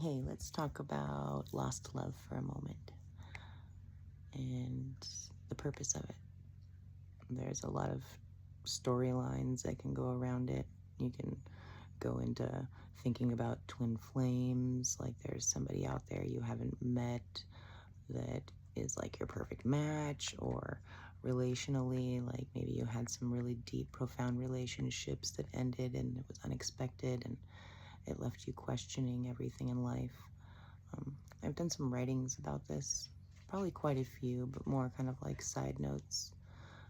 Hey, let's talk about lost love for a moment and the purpose of it. There's a lot of storylines that can go around it. You can go into thinking about twin flames, like there's somebody out there you haven't met that is like your perfect match, or relationally, like maybe you had some really deep, profound relationships that ended and it was unexpected and it left you questioning everything in life. I've done some writings about this, probably quite a few, but more kind of like side notes.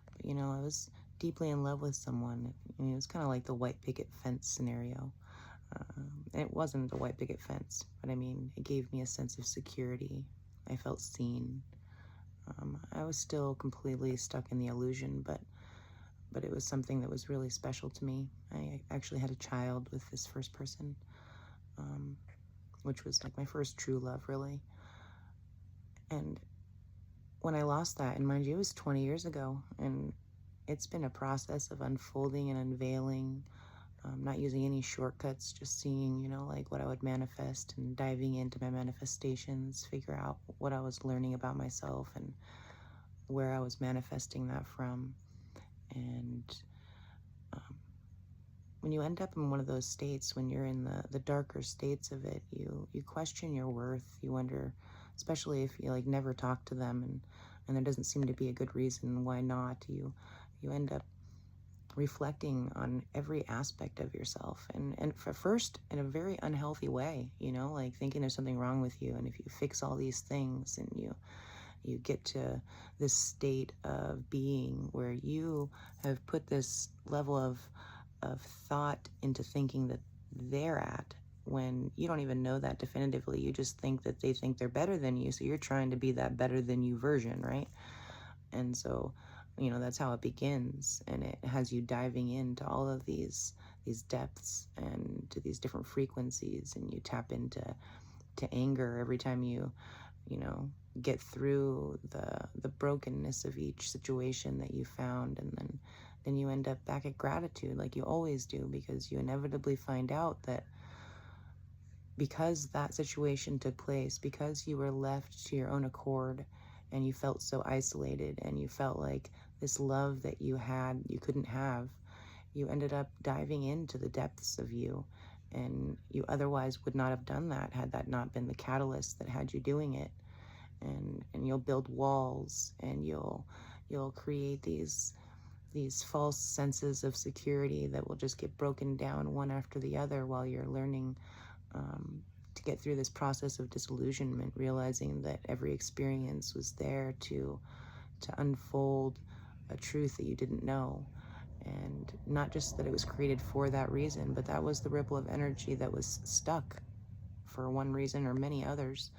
But I was deeply in love with someone. I mean, it was kind of like the white picket fence scenario. It wasn't a white picket fence, but I mean, it gave me a sense of security. I felt seen. I was still completely stuck in the illusion, but it was something that was really special to me. I actually had a child with this first person, which was like my first true love, really. And when I lost that, and mind you, it was 20 years ago, and it's been a process of unfolding and unveiling, not using any shortcuts, just seeing, like what I would manifest and diving into my manifestations, figure out what I was learning about myself and where I was manifesting that from. And when you end up in one of those states, when you're in the darker states of it, you question your worth. You wonder, especially if you like never talk to them, and there doesn't seem to be a good reason why not. You end up reflecting on every aspect of yourself, and for first in a very unhealthy way, like thinking there's something wrong with you, and if you fix all these things and you get to this state of being where you have put this level of thought into thinking that they're at, when you don't even know that definitively. You just think that they think they're better than you, so you're trying to be that better than you version, right? And so that's how it begins, and it has you diving into all of these depths and to these different frequencies, and you tap into anger every time you know get through the brokenness of each situation that you found, and then you end up back at gratitude, like you always do, because you inevitably find out that because that situation took place, because you were left to your own accord, and you felt so isolated, and you felt like this love that you had you couldn't have, you ended up diving into the depths of you, and you otherwise would not have done that had that not been the catalyst that had you doing it. And you'll build walls, and you'll create these false senses of security that will just get broken down one after the other while you're learning to get through this process of disillusionment, realizing that every experience was there to unfold a truth that you didn't know. And not just that it was created for that reason, but that was the ripple of energy that was stuck for one reason or many others.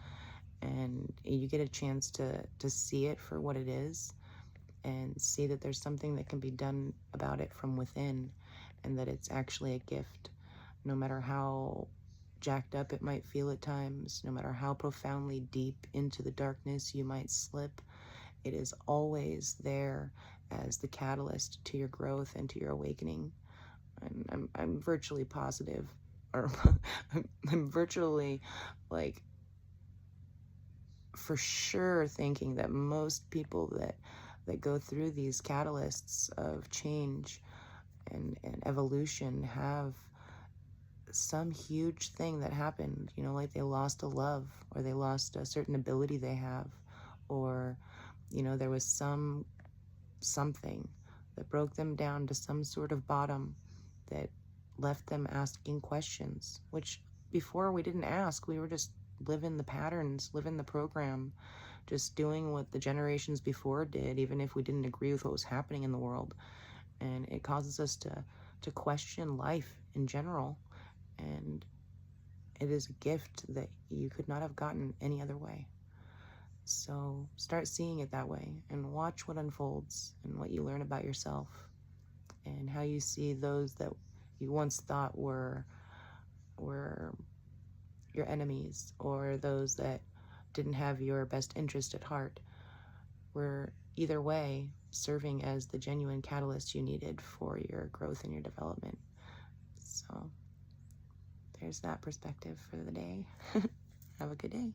And you get a chance to see it for what it is, and see that there's something that can be done about it from within, and that it's actually a gift. No matter how jacked up it might feel at times, no matter how profoundly deep into the darkness you might slip, it is always there as the catalyst to your growth and to your awakening. And I'm virtually positive, or I'm virtually, like, for sure thinking that most people that go through these catalysts of change and evolution have some huge thing that happened, like they lost a love, or they lost a certain ability they have, or there was something that broke them down to some sort of bottom that left them asking questions, which before we didn't ask. We were just living the patterns, living the program, just doing what the generations before did, even if we didn't agree with what was happening in the world. And it causes us to question life in general. And it is a gift that you could not have gotten any other way. So start seeing it that way, and watch what unfolds and what you learn about yourself, and how you see those that you once thought were your enemies, or those that didn't have your best interest at heart, were either way serving as the genuine catalyst you needed for your growth and your development. So there's that perspective for the day. Have a good day.